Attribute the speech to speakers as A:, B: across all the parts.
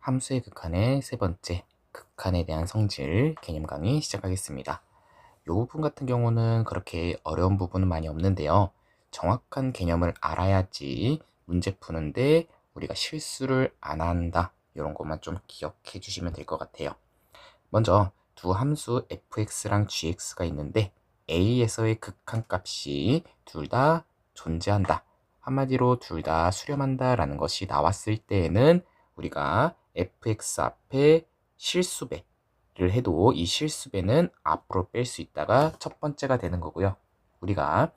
A: 함수의 극한의 세 번째, 극한에 대한 성질 개념 강의 시작하겠습니다. 이 부분 같은 경우는 그렇게 어려운 부분은 많이 없는데요. 정확한 개념을 알아야지 문제 푸는데 우리가 실수를 안 한다. 이런 것만 좀 기억해 주시면 될 것 같아요. 먼저 두 함수 fx랑 gx가 있는데 a에서의 극한값이 둘 다 존재한다. 한마디로 둘 다 수렴한다 라는 것이 나왔을 때에는 우리가 fx 앞에 실수배를 해도 이 실수배는 앞으로 뺄 수 있다가 첫 번째가 되는 거고요. 우리가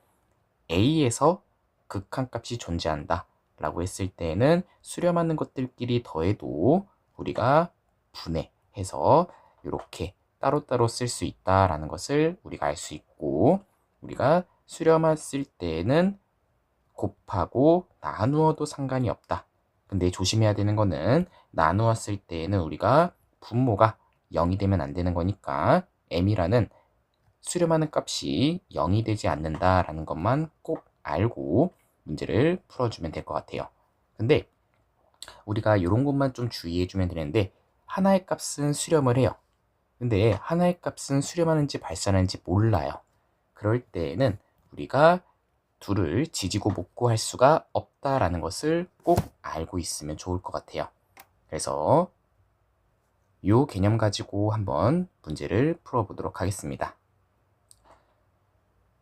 A: a에서 극한값이 존재한다 라고 했을 때에는 수렴하는 것들끼리 더해도 우리가 분해해서 이렇게 따로따로 쓸 수 있다라는 것을 우리가 알 수 있고, 우리가 수렴했을 때에는 곱하고 나누어도 상관이 없다. 근데 조심해야 되는 거는 나누었을 때에는 우리가 분모가 0이 되면 안 되는 거니까 m이라는 수렴하는 값이 0이 되지 않는다라는 것만 꼭 알고 문제를 풀어주면 될 것 같아요. 근데 우리가 이런 것만 좀 주의해주면 되는데, 하나의 값은 수렴을 해요. 근데 하나의 값은 수렴하는지 발산하는지 몰라요. 그럴 때에는 우리가 둘을 지지고 볶고 할 수가 없다라는 것을 꼭 알고 있으면 좋을 것 같아요. 그래서 이 개념 가지고 한번 문제를 풀어보도록 하겠습니다.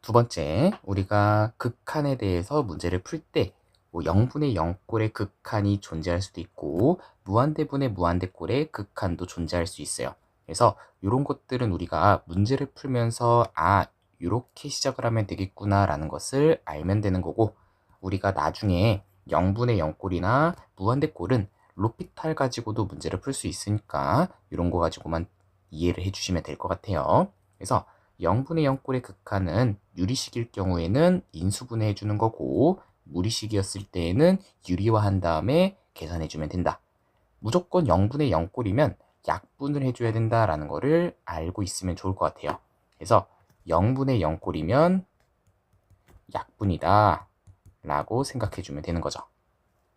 A: 두 번째, 우리가 극한에 대해서 문제를 풀 때 0분의 0꼴의 극한이 존재할 수도 있고 무한대분의 무한대꼴의 극한도 존재할 수 있어요. 그래서 이런 것들은 우리가 문제를 풀면서 이렇게 시작을 하면 되겠구나 라는 것을 알면 되는 거고, 우리가 나중에 0분의 0꼴이나 무한대꼴은 로피탈 가지고도 문제를 풀 수 있으니까 이런 거 가지고만 이해를 해주시면 될 것 같아요. 그래서 0분의 0꼴의 극한은 유리식일 경우에는 인수분해 해주는 거고, 무리식이었을 때에는 유리화한 다음에 계산해주면 된다. 무조건 0분의 0꼴이면 약분을 해줘야 된다라는 거를 알고 있으면 좋을 것 같아요. 그래서 0분의 0꼴이면 약분이다 라고 생각해주면 되는 거죠.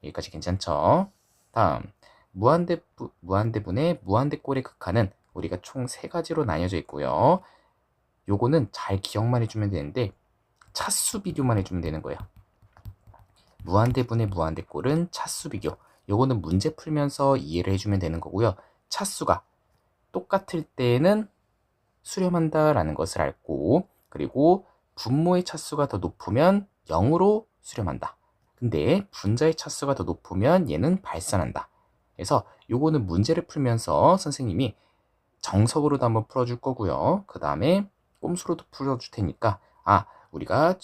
A: 여기까지 괜찮죠? 다음, 무한대분의 무한대꼴의 극한은 우리가 총 세 가지로 나뉘어져 있고요. 요거는 잘 기억만 해주면 되는데 차수 비교만 해주면 되는 거예요. 무한대분의 무한대꼴은 차수 비교. 요거는 문제 풀면서 이해를 해주면 되는 거고요. 차수가 똑같을 때에는 수렴한다라는 것을 알고, 그리고 분모의 차수가 더 높으면 0으로 수렴한다. 근데 분자의 차수가 더 높으면 얘는 발산한다. 그래서 요거는 문제를 풀면서 선생님이 정석으로도 한번 풀어줄 거고요. 그 다음에 꼼수로도 풀어줄 테니까 우리가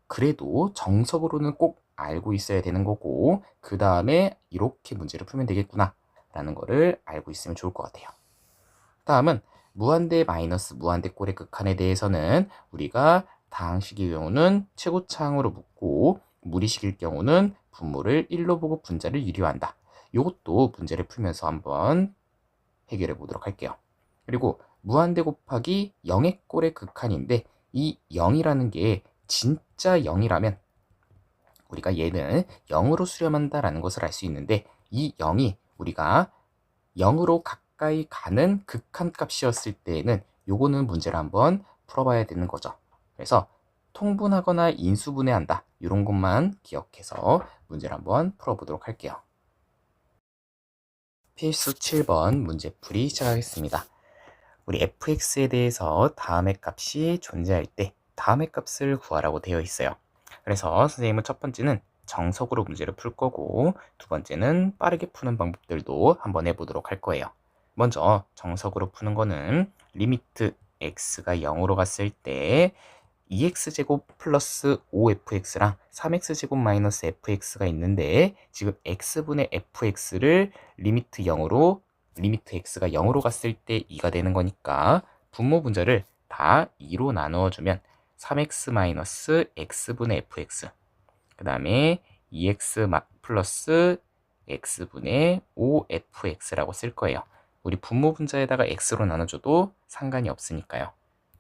A: 그래도 정석으로는 꼭 알고 있어야 되는 거고, 그 다음에 이렇게 문제를 풀면 되겠구나 라는 거를 알고 있으면 좋을 것 같아요. 다음은 무한대 마이너스 무한대꼴의 극한에 대해서는 우리가 다항식의 경우는 최고차항으로 묻고, 무리식일 경우는 분모를 1로 보고 분자를 유리화한다. 이것도 문제를 풀면서 한번 해결해 보도록 할게요. 그리고 무한대 곱하기 0의 꼴의 극한인데, 이 0이라는 게 진짜 0이라면 우리가 얘는 0으로 수렴한다라는 것을 알 수 있는데, 이 0이 우리가 0으로 가까이 가는 극한값이었을 때에는 요거는 문제를 한번 풀어봐야 되는 거죠. 그래서 통분하거나 인수분해한다, 이런 것만 기억해서 문제를 한번 풀어보도록 할게요. 필수 7번 문제풀이 시작하겠습니다. 우리 fx에 대해서 다음의 값이 존재할 때 다음의 값을 구하라고 되어 있어요. 그래서 선생님은 첫 번째는 정석으로 문제를 풀 거고, 두 번째는 빠르게 푸는 방법들도 한번 해보도록 할 거예요. 먼저 정석으로 푸는 거는 리미트 x가 0으로 갔을 때 2x제곱 플러스 5fx랑 3x제곱 마이너스 fx가 있는데, 지금 x분의 fx를 리미트 x가 0으로 갔을 때 2가 되는 거니까 분모 분자를 다 2로 나누어 주면 3x 마이너스 x분의 fx, 그 다음에 2x 플러스 x분의 5fx라고 쓸 거예요. 우리 분모 분자에다가 x로 나눠줘도 상관이 없으니까요.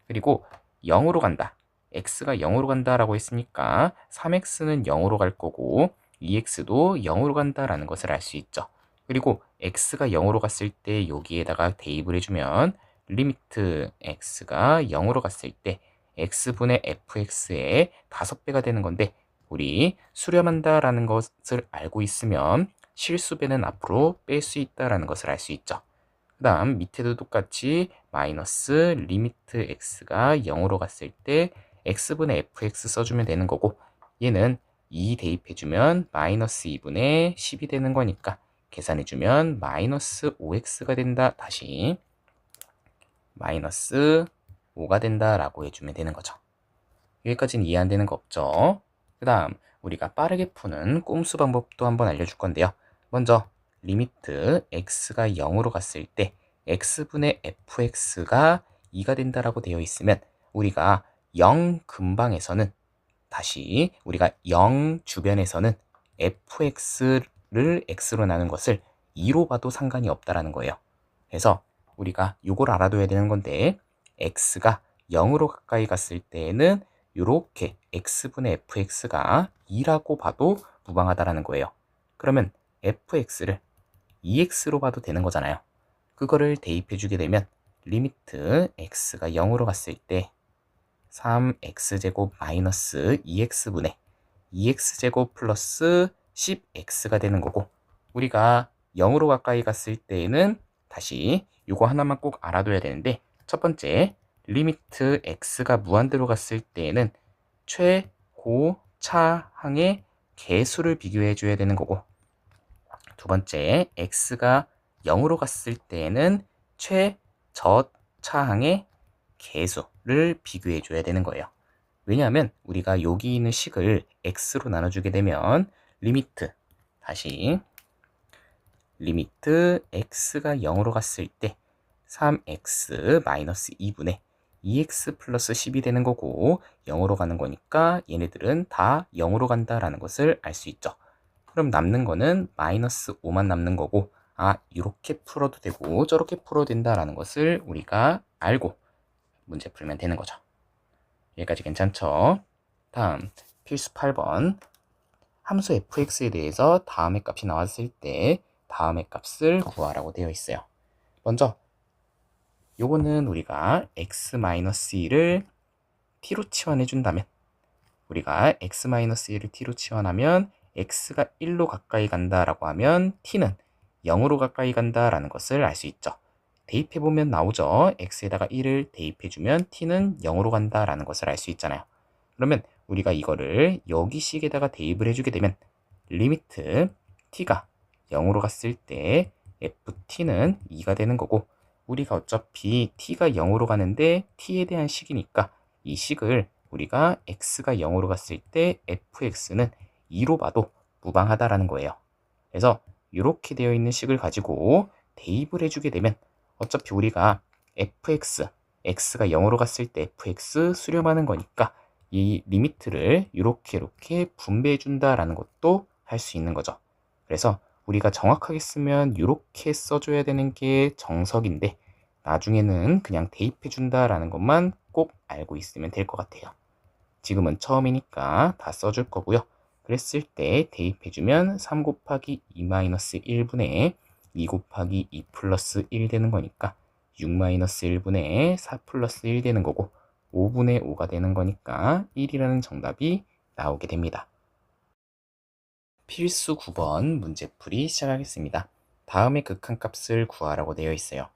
A: 그리고 0으로 간다, x가 0으로 간다라고 했으니까 3x는 0으로 갈 거고 2x도 0으로 간다라는 것을 알 수 있죠. 그리고 x가 0으로 갔을 때 여기에다가 대입을 해주면 리미트 x가 0으로 갔을 때 x분의 fx의 5배가 되는 건데, 우리 수렴한다라는 것을 알고 있으면 실수배는 앞으로 뺄 수 있다라는 것을 알 수 있죠. 그 다음 밑에도 똑같이 마이너스 리미트 x가 0으로 갔을 때 x분의 fx 써주면 되는 거고, 얘는 2 대입해주면 마이너스 2분의 10이 되는 거니까 계산해주면 마이너스 5x가 된다. 다시 마이너스 5가 된다라고 해주면 되는 거죠. 여기까지는 이해 안 되는 거 없죠? 그 다음 우리가 빠르게 푸는 꼼수 방법도 한번 알려줄 건데요. 먼저 리미트 x가 0으로 갔을 때 x분의 fx가 2가 된다라고 되어 있으면 우리가 0 근방에서는, 다시 우리가 0 주변에서는 fx를 x로 나눈 것을 2로 봐도 상관이 없다라는 거예요. 그래서 우리가 이걸 알아둬야 되는 건데, x가 0으로 가까이 갔을 때에는 이렇게 x분의 fx가 2라고 봐도 무방하다라는 거예요. 그러면 fx를 2x로 봐도 되는 거잖아요. 그거를 대입해 주게 되면 리미트 x가 0으로 갔을 때 3x제곱 마이너스 2x분의 2x제곱 플러스 10x가 되는 거고, 우리가 0으로 가까이 갔을 때에는 다시 이거 하나만 꼭 알아둬야 되는데, 첫 번째 리미트 x가 무한대로 갔을 때에는 최고차항의 개수를 비교해 줘야 되는 거고, 두 번째 x가 0으로 갔을 때에는 최저차항의 개수를 비교해 줘야 되는 거예요. 왜냐하면 우리가 여기 있는 식을 x로 나눠주게 되면 리미트, 다시 리미트 x가 0으로 갔을 때 3x 마이너스 2분의 2x 플러스 10이 되는 거고, 0으로 가는 거니까 얘네들은 다 0으로 간다라는 것을 알 수 있죠. 그럼 남는 거는 마이너스 5만 남는 거고, 이렇게 풀어도 되고 저렇게 풀어도 된다라는 것을 우리가 알고 문제 풀면 되는 거죠. 여기까지 괜찮죠? 다음 필수 8번, 함수 fx에 대해서 다음의 값이 나왔을 때 다음의 값을 구하라고 되어 있어요. 먼저 요거는 우리가 x-1을 t로 치환해 준다면, 우리가 x-1을 t로 치환하면 x가 1로 가까이 간다라고 하면 t는 0으로 가까이 간다라는 것을 알 수 있죠. 대입해보면 나오죠. x에다가 1을 대입해주면 t는 0으로 간다라는 것을 알 수 있잖아요. 그러면 우리가 이거를 여기 식에다가 대입을 해주게 되면 리미트 t가 0으로 갔을 때 ft는 2가 되는 거고, 우리가 어차피 t가 0으로 가는데 t에 대한 식이니까 이 식을 우리가 x가 0으로 갔을 때 fx는 2로 봐도 무방하다라는 거예요. 그래서 이렇게 되어 있는 식을 가지고 대입을 해주게 되면 어차피 우리가 fx, x가 0으로 갔을 때 fx 수렴하는 거니까 이 리미트를 이렇게 분배해 준다라는 것도 할 수 있는 거죠. 그래서 우리가 정확하게 쓰면 이렇게 써줘야 되는 게 정석인데, 나중에는 그냥 대입해 준다라는 것만 꼭 알고 있으면 될 것 같아요. 지금은 처음이니까 다 써줄 거고요. 그랬을 때 대입해주면 3 곱하기 2 마이너스 1분의 2 곱하기 2 플러스 1 되는 거니까 6 마이너스 1분의 4 플러스 1 되는 거고, 5분의 5가 되는 거니까 1이라는 정답이 나오게 됩니다. 필수 9번 문제풀이 시작하겠습니다. 다음의 극한값을 구하라고 되어 있어요.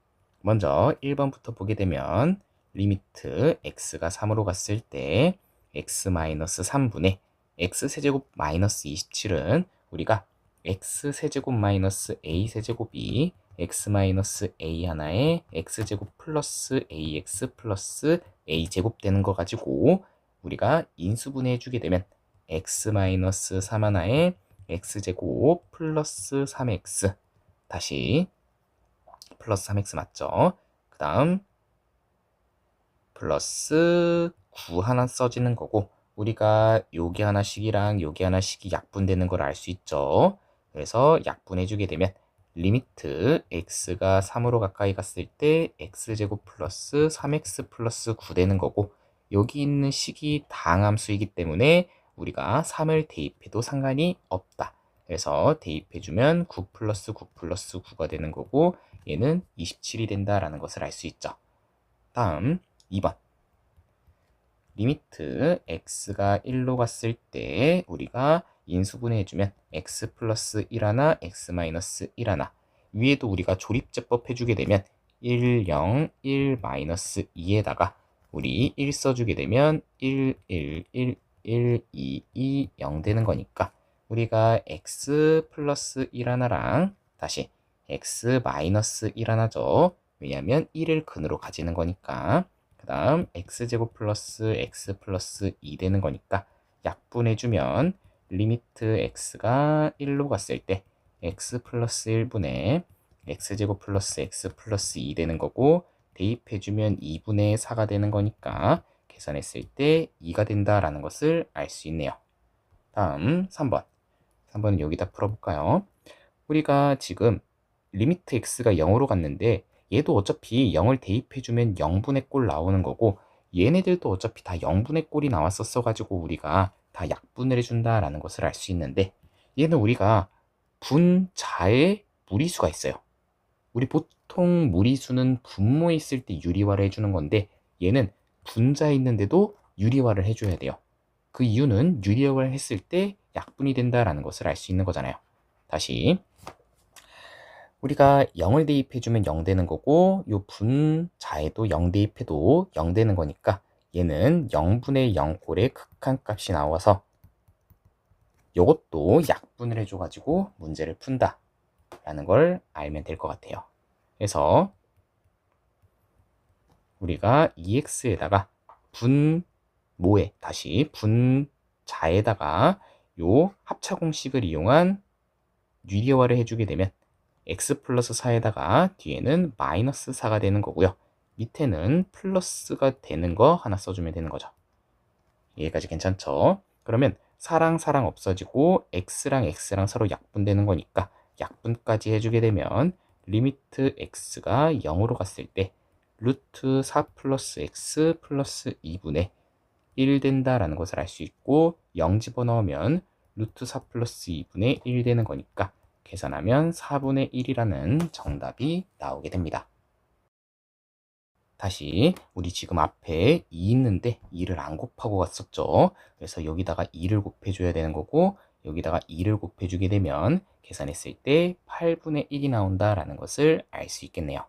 A: 먼저 1번부터 보게 되면 리미트 x가 3으로 갔을 때 x-3분의 x세제곱 마이너스 27은 우리가 x세제곱 마이너스 a세제곱이 x 마이너스 a 하나에 x제곱 플러스 ax 플러스 a제곱 되는 거 가지고 우리가 인수분해 해주게 되면 x 마이너스 3 하나에 x제곱 플러스 3x, 다시 플러스 3x 맞죠? 그 다음 플러스 9 하나 써지는 거고, 우리가 여기 하나씩이랑 여기 하나씩이 약분되는 걸 알 수 있죠. 그래서 약분해 주게 되면 리미트 x가 3으로 가까이 갔을 때 x제곱 플러스 3x 플러스 9 되는 거고, 여기 있는 식이 다항함수이기 때문에 우리가 3을 대입해도 상관이 없다. 그래서 대입해주면 9 플러스 9 플러스 9가 되는 거고 얘는 27이 된다라는 것을 알 수 있죠. 다음 2번. 리미트 x가 1로 갔을 때 우리가 인수분해해주면 x 플러스 1 하나, x 마이너스 1 하나. 위에도 우리가 조립제법 해주게 되면 1, 0, 1 마이너스 2에다가 우리 1 써주게 되면 1, 1, 1, 1, 2, 2, 0 되는 거니까 우리가 x 플러스 1 하나랑 다시 x 마이너스 1 하나죠. 왜냐하면 1을 근으로 가지는 거니까. 그 다음 x제곱 플러스 x 플러스 2 되는 거니까 약분해주면 리미트 x가 1로 갔을 때 x 플러스 1분의 x제곱 플러스 x 플러스 2 되는 거고 대입해주면 2분의 4가 되는 거니까 계산했을 때 2가 된다라는 것을 알 수 있네요. 다음 3번. 3번은 여기다 풀어볼까요? 우리가 지금 리미트 x가 0으로 갔는데 얘도 어차피 0을 대입해주면 0분의 꼴 나오는 거고 얘네들도 어차피 다 0분의 꼴이 나왔었어 가지고 우리가 다 약분을 해준다라는 것을 알 수 있는데 얘는 우리가 분자에 무리수가 있어요. 우리 보통 무리수는 분모에 있을 때 유리화를 해주는 건데 얘는 분자에 있는데도 유리화를 해줘야 돼요. 그 이유는 유리화를 했을 때 약분이 된다라는 것을 알 수 있는 거잖아요. 다시 우리가 0을 대입해주면 0 되는 거고 요 분자에도 0 대입해도 0 되는 거니까 얘는 0분의 0꼴의 극한값이 나와서 요것도 약분을 해줘가지고 문제를 푼다 라는 걸 알면 될 것 같아요. 그래서 우리가 2x에다가 분모에 다시 분자에다가 요 합차 공식을 이용한 유리화를 해주게 되면 x 플러스 4에다가 뒤에는 마이너스 4가 되는 거고요. 밑에는 플러스가 되는 거 하나 써주면 되는 거죠. 여기까지 괜찮죠? 그러면 4랑 4랑 없어지고 x랑 x랑 서로 약분되는 거니까 약분까지 해주게 되면 리미트 x가 0으로 갔을 때 루트 4 플러스 x 플러스 2분의 1 된다라는 것을 알 수 있고 0 집어넣으면 루트 4 플러스 2분의 1 되는 거니까 계산하면 4분의 1이라는 정답이 나오게 됩니다. 다시 우리 지금 앞에 2 있는데 2를 안 곱하고 갔었죠. 그래서 여기다가 2를 곱해줘야 되는 거고 여기다가 2를 곱해주게 되면 계산했을 때 8분의 1이 나온다라는 것을 알 수 있겠네요.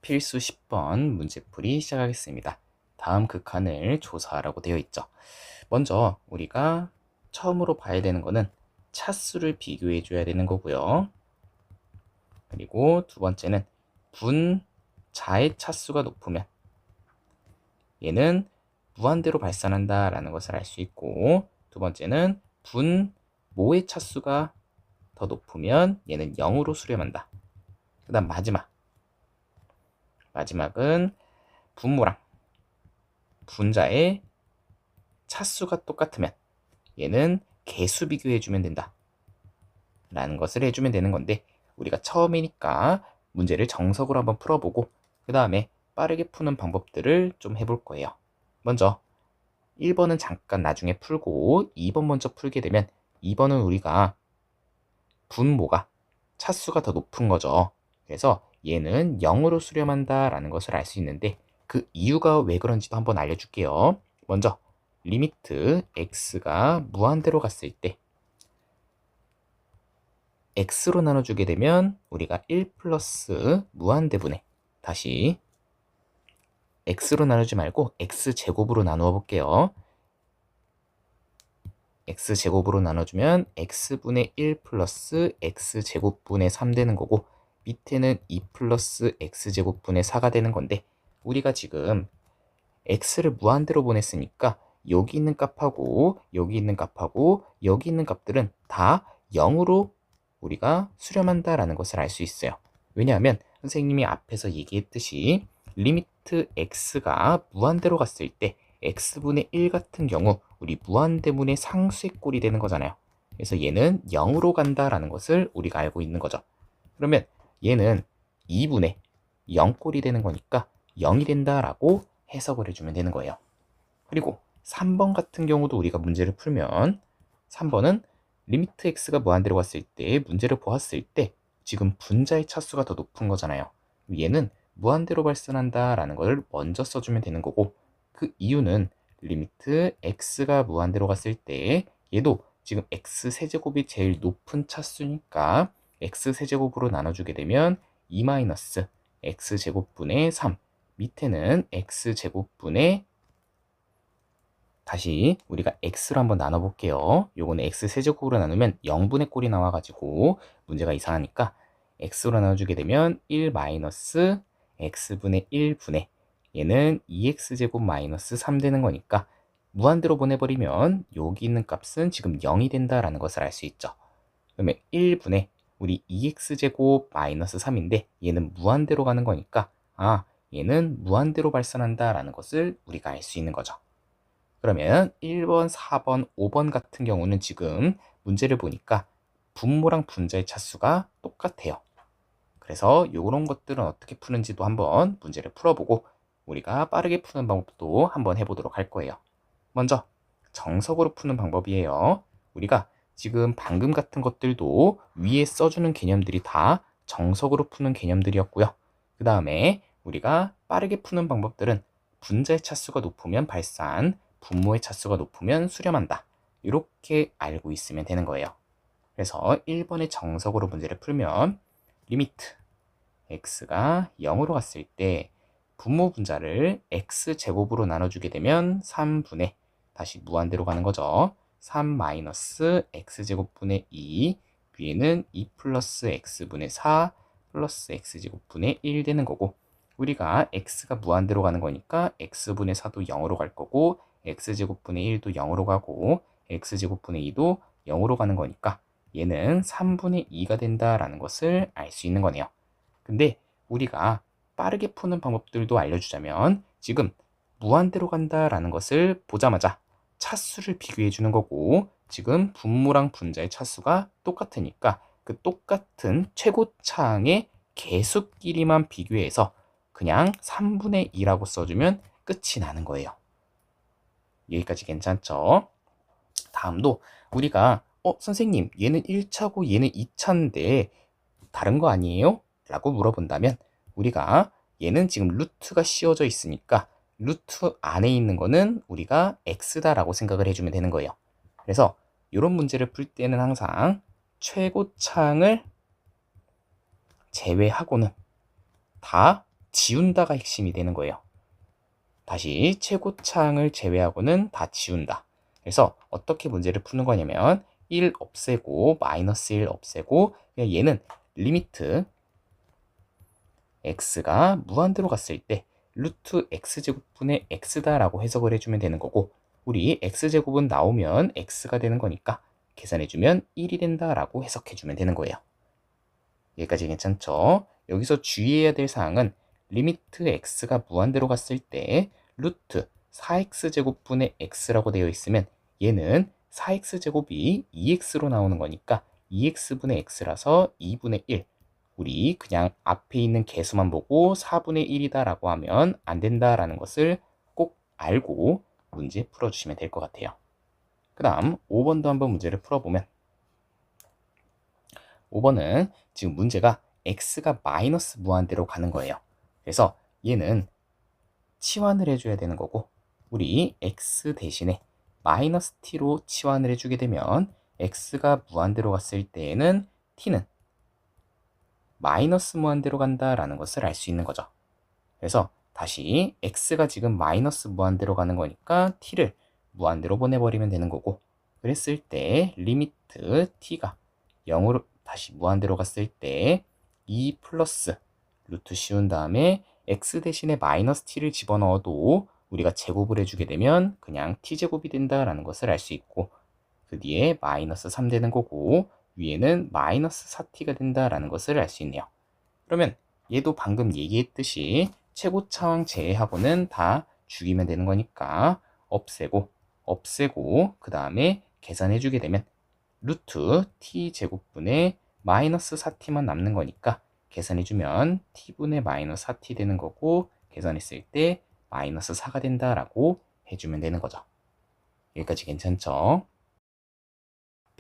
A: 필수 10번 문제풀이 시작하겠습니다. 다음 극한을 조사하라고 되어 있죠. 먼저 우리가 처음으로 봐야 되는 거는 차수를 비교해 줘야 되는 거고요. 그리고 두 번째는 분자의 차수가 높으면 얘는 무한대로 발산한다 라는 것을 알 수 있고 두 번째는 분모의 차수가 더 높으면 얘는 0으로 수렴한다. 그 다음 마지막은 분모랑 분자의 차수가 똑같으면 얘는 개수 비교해주면 된다 라는 것을 해주면 되는 건데 우리가 처음이니까 문제를 정석으로 한번 풀어보고 그 다음에 빠르게 푸는 방법들을 좀 해볼 거예요. 먼저 1번은 잠깐 나중에 풀고 2번 먼저 풀게 되면 2번은 우리가 분모가 차수가 더 높은 거죠. 그래서 얘는 0으로 수렴한다 라는 것을 알 수 있는데 그 이유가 왜 그런지도 한번 알려줄게요. 먼저 리미트 x가 무한대로 갔을 때 x로 나눠주게 되면 우리가 1 플러스 무한대분의 다시 x로 나누지 말고 x제곱으로 나누어 볼게요. x제곱으로 나눠주면 x분의 1 플러스 x제곱분의 3 되는 거고 밑에는 2 플러스 x제곱분의 4가 되는 건데 우리가 지금 x를 무한대로 보냈으니까 여기 있는 값하고 여기 있는 값하고 여기 있는 값들은 다 0으로 우리가 수렴한다라는 것을 알 수 있어요. 왜냐하면 선생님이 앞에서 얘기했듯이 리미트 x가 무한대로 갔을 때 x분의 1 같은 경우 우리 무한대문의 상수의 꼴이 되는 거잖아요. 그래서 얘는 0으로 간다라는 것을 우리가 알고 있는 거죠. 그러면 얘는 2분의 0꼴이 되는 거니까 0이 된다라고 해석을 해주면 되는 거예요. 그리고 3번 같은 경우도 우리가 문제를 풀면 3번은 리미트 x가 무한대로 갔을 때 문제를 보았을 때 지금 분자의 차수가 더 높은 거잖아요. 얘는 무한대로 발산한다 라는 걸 먼저 써주면 되는 거고, 그 이유는 리미트 x가 무한대로 갔을 때 얘도 지금 x세제곱이 제일 높은 차수니까 x세제곱으로 나눠주게 되면 2-x제곱분의 3, 밑에는 x제곱분의, 다시 우리가 x로 한번 나눠볼게요. 요거는 x세제곱으로 나누면 0분의 꼴이 나와가지고 문제가 이상하니까 x로 나눠주게 되면 1-x분의 1분의, 얘는 2x제곱 마이너스 3 되는 거니까 무한대로 보내버리면 여기 있는 값은 지금 0이 된다라는 것을 알 수 있죠. 그러면 1분의 우리 2x제곱 마이너스 3인데 얘는 무한대로 가는 거니까 얘는 무한대로 발산한다라는 것을 우리가 알 수 있는 거죠. 그러면 1번, 4번, 5번 같은 경우는 지금 문제를 보니까 분모랑 분자의 차수가 똑같아요. 그래서 이런 것들은 어떻게 푸는지도 한번 문제를 풀어보고 우리가 빠르게 푸는 방법도 한번 해보도록 할 거예요. 먼저 정석으로 푸는 방법이에요. 우리가 지금 방금 같은 것들도 위에 써주는 개념들이 다 정석으로 푸는 개념들이었고요. 그 다음에 우리가 빠르게 푸는 방법들은 분자의 차수가 높으면 발산, 분모의 차수가 높으면 수렴한다. 이렇게 알고 있으면 되는 거예요. 그래서 1번의 정석으로 문제를 풀면 리미트 x가 0으로 갔을 때 분모 분자를 x제곱으로 나눠주게 되면 3분의, 다시 무한대로 가는 거죠. 3-x제곱분의 2, 위에는 2 플러스 x분의 4 플러스 x제곱분의 1 되는 거고, 우리가 x가 무한대로 가는 거니까 x분의 4도 0으로 갈 거고, x제곱분의 1도 0으로 가고, x제곱분의 2도 0으로 가는 거니까 얘는 3분의 2가 된다라는 것을 알 수 있는 거네요. 근데 우리가 빠르게 푸는 방법들도 알려주자면 지금 무한대로 간다라는 것을 보자마자 차수를 비교해 주는 거고, 지금 분모랑 분자의 차수가 똑같으니까 그 똑같은 최고차항의 개수끼리만 비교해서 그냥 3분의 2라고 써주면 끝이 나는 거예요. 여기까지 괜찮죠? 다음도 우리가 선생님 얘는 1차고 얘는 2차인데 다른 거 아니에요? 라고 물어본다면 우리가 얘는 지금 루트가 씌워져 있으니까 루트 안에 있는 거는 우리가 x다라고 생각을 해주면 되는 거예요. 그래서 이런 문제를 풀 때는 항상 최고차항을 제외하고는 다 지운다가 핵심이 되는 거예요. 다시 최고차항을 제외하고는 다 지운다. 그래서 어떻게 문제를 푸는 거냐면 1 없애고 마이너스 1 없애고 그냥 얘는 리미트 x가 무한대로 갔을 때 루트 x제곱분의 x다라고 해석을 해주면 되는 거고, 우리 x제곱은 나오면 x가 되는 거니까 계산해주면 1이 된다라고 해석해주면 되는 거예요. 여기까지 괜찮죠? 여기서 주의해야 될 사항은 리미트 x가 무한대로 갔을 때 루트 4x제곱분의 x라고 되어 있으면 얘는 4x제곱이 2x로 나오는 거니까 2x분의 x라서 2분의 1, 우리 그냥 앞에 있는 개수만 보고 4분의 1이다 라고 하면 안 된다라는 것을 꼭 알고 문제 풀어주시면 될 것 같아요. 그 다음 5번도 한번 문제를 풀어보면 5번은 지금 문제가 x가 마이너스 무한대로 가는 거예요. 그래서 얘는 치환을 해줘야 되는 거고, 우리 x 대신에 마이너스 t로 치환을 해주게 되면 x가 무한대로 갔을 때에는 t는 마이너스 무한대로 간다라는 것을 알 수 있는 거죠. 그래서 다시 x가 지금 마이너스 무한대로 가는 거니까 t를 무한대로 보내버리면 되는 거고, 그랬을 때 리미트 t가 0으로 다시 무한대로 갔을 때 2 플러스 루트 씌운 다음에 x 대신에 마이너스 t를 집어넣어도 우리가 제곱을 해주게 되면 그냥 t제곱이 된다라는 것을 알 수 있고, 그 뒤에 마이너스 3 되는 거고 위에는 마이너스 4t가 된다라는 것을 알 수 있네요. 그러면 얘도 방금 얘기했듯이 최고차항 제외하고는 다 죽이면 되는 거니까 없애고 그 다음에 계산해주게 되면 루트 t제곱분의 마이너스 4t만 남는 거니까 계산해주면 t분의 마이너스 4t 되는 거고, 계산했을 때 마이너스 4가 된다라고 해주면 되는 거죠. 여기까지 괜찮죠?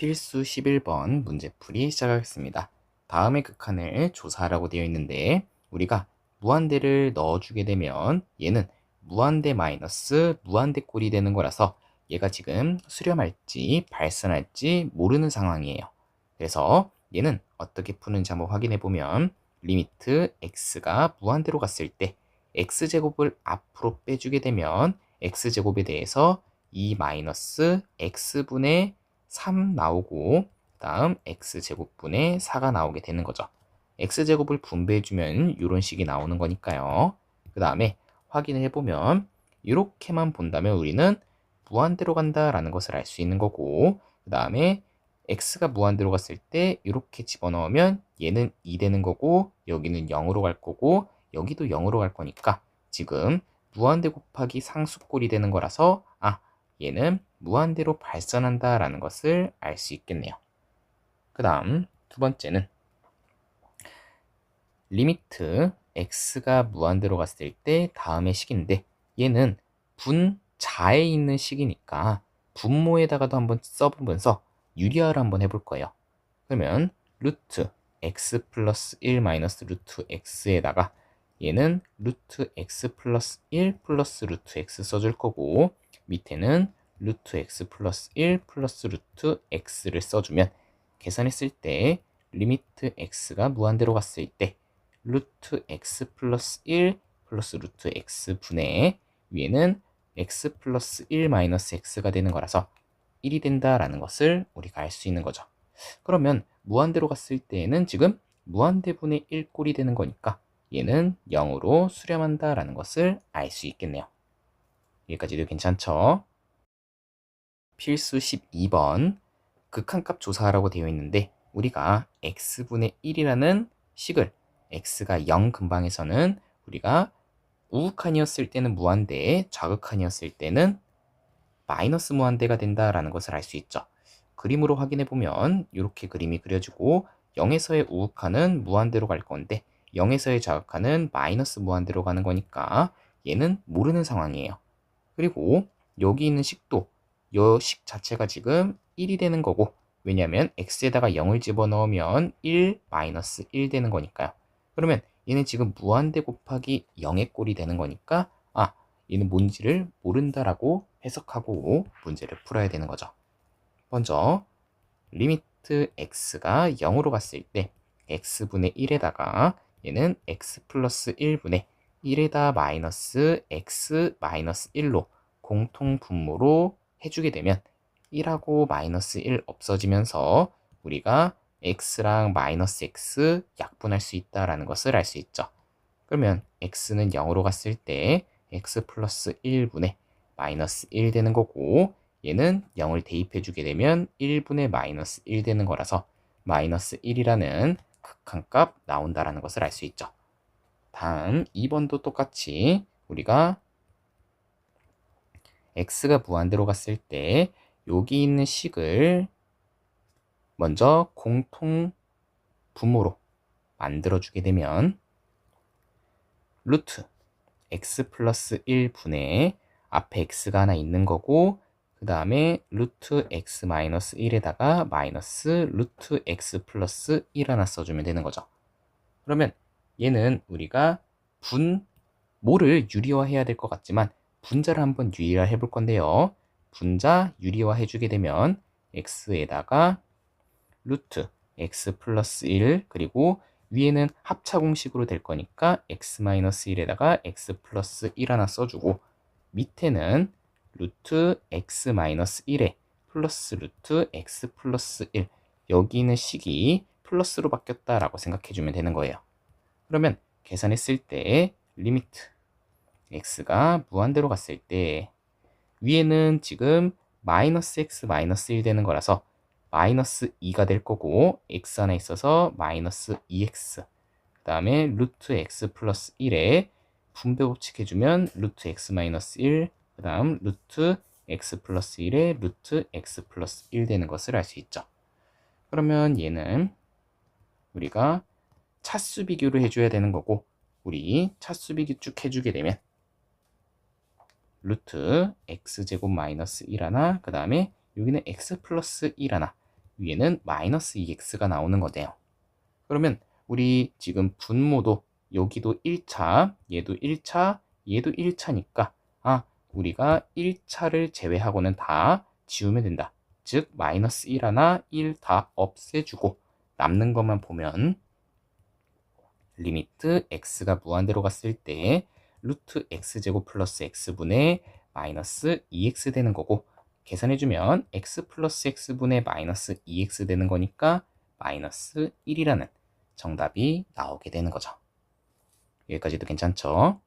A: 필수 11번 문제풀이 시작하겠습니다. 다음의 극한을 조사하라고 되어 있는데 우리가 무한대를 넣어주게 되면 얘는 무한대 마이너스 무한대 꼴이 되는 거라서 얘가 지금 수렴할지 발산할지 모르는 상황이에요. 그래서 얘는 어떻게 푸는지 한번 확인해 보면 리미트 x가 무한대로 갔을 때 x제곱을 앞으로 빼주게 되면 x제곱에 대해서 2 마이너스 x분의 3 나오고 다음 x제곱분의 4가 나오게 되는 거죠. x제곱을 분배해주면 이런 식이 나오는 거니까요. 그 다음에 확인을 해보면 이렇게만 본다면 우리는 무한대로 간다라는 것을 알 수 있는 거고 그 다음에 x가 무한대로 갔을 때 이렇게 집어넣으면 얘는 2 되는 거고 여기는 0으로 갈 거고 여기도 0으로 갈 거니까 지금 무한대 곱하기 상수꼴이 되는 거라서 얘는 무한대로 발산한다 라는 것을 알 수 있겠네요. 그 다음 두 번째는 리미트 x가 무한대로 갔을 때 다음의 식인데 얘는 분자에 있는 식이니까 분모에다가도 한번 써보면서 유리화를 한번 해볼 거예요. 그러면 루트 x 플러스 1 마이너스 루트 x에다가 얘는 루트 x 플러스 1 플러스 루트 x 써줄 거고 밑에는 루트 x 플러스 1 플러스 루트 x를 써주면 계산했을 때 리미트 x가 무한대로 갔을 때 루트 x 플러스 1 플러스 루트 x 분의 위에는 x 플러스 1 마이너스 x가 되는 거라서 1이 된다라는 것을 우리가 알 수 있는 거죠. 그러면 무한대로 갔을 때에는 지금 무한대분의 1꼴이 되는 거니까 얘는 0으로 수렴한다라는 것을 알 수 있겠네요. 여기까지도 괜찮죠? 필수 12번 극한값 조사하라고 되어 있는데 우리가 x분의 1이라는 식을 x가 0 근방에서는 우리가 우극한이었을 때는 무한대, 좌극한이었을 때는 마이너스 무한대가 된다라는 것을 알 수 있죠. 그림으로 확인해 보면 이렇게 그림이 그려지고 0에서의 우극한은 무한대로 갈 건데 0에서의 좌극한은 마이너스 무한대로 가는 거니까 얘는 모르는 상황이에요. 그리고 여기 있는 식도 이 식 자체가 지금 1이 되는 거고 왜냐하면 x에다가 0을 집어넣으면 1 마이너스 1 되는 거니까요. 그러면 얘는 지금 무한대 곱하기 0의 꼴이 되는 거니까 얘는 뭔지를 모른다라고 해석하고 문제를 풀어야 되는 거죠. 먼저 리미트 x가 0으로 갔을 때 x분의 1에다가 얘는 x 플러스 1분의 1에다 마이너스 x 마이너스 1로 공통 분모로 해주게 되면 1하고 마이너스 1 없어지면서 우리가 x랑 마이너스 x 약분할 수 있다라는 것을 알 수 있죠. 그러면 x는 0으로 갔을 때 x 플러스 1분의 마이너스 1 되는 거고 얘는 0을 대입해 주게 되면 1분의 마이너스 1 되는 거라서 마이너스 1이라는 극한값 나온다라는 것을 알 수 있죠. 다음 2번도 똑같이 우리가 x가 무한대로 갔을 때 여기 있는 식을 먼저 공통 분모로 만들어 주게 되면 루트 x 플러스 1분의 앞에 x가 하나 있는 거고 그 다음에 루트 x 마이너스 1에다가 마이너스 루트 x 플러스 1 하나 써주면 되는 거죠. 그러면 얘는 우리가 분모를 유리화 해야 될 것 같지만 분자를 한번 유리화 해볼 건데요. 분자 유리화 해주게 되면 x에다가 루트 x 플러스 1 그리고 위에는 합차 공식으로 될 거니까 x-1에다가 x 플러스 1 하나 써주고 밑에는 루트 x-1에 플러스 루트 x 플러스 1 여기 있는 식이 플러스로 바뀌었다라고 생각해주면 되는 거예요. 그러면 계산했을 때 리미트 x가 무한대로 갔을 때 위에는 지금 마이너스 x 마이너스 1 되는 거라서 마이너스 2가 될 거고 x 하나 있어서 마이너스 2x 그 다음에 루트 x 플러스 1에 분배 법칙 해주면 루트 x 마이너스 1 그 다음 루트 x 플러스 1에 루트 x 플러스 1 되는 것을 알 수 있죠. 그러면 얘는 우리가 차수 비교를 해줘야 되는 거고 우리 차수 비교 쭉 해주게 되면 루트 x제곱 마이너스 1 하나 그 다음에 여기는 x 플러스 1 하나 위에는 마이너스 2x가 나오는 거네요. 그러면 우리 지금 분모도 여기도 1차, 얘도 1차, 얘도 1차니까 우리가 1차를 제외하고는 다 지우면 된다. 즉 마이너스 1 하나, 1 다 없애주고 남는 것만 보면 리미트 x가 무한대로 갔을 때 루트 x제곱 플러스 x분의 마이너스 2x 되는 거고, 계산해주면 x 플러스 x분의 마이너스 2x 되는 거니까 마이너스 1이라는 정답이 나오게 되는 거죠. 여기까지도 괜찮죠?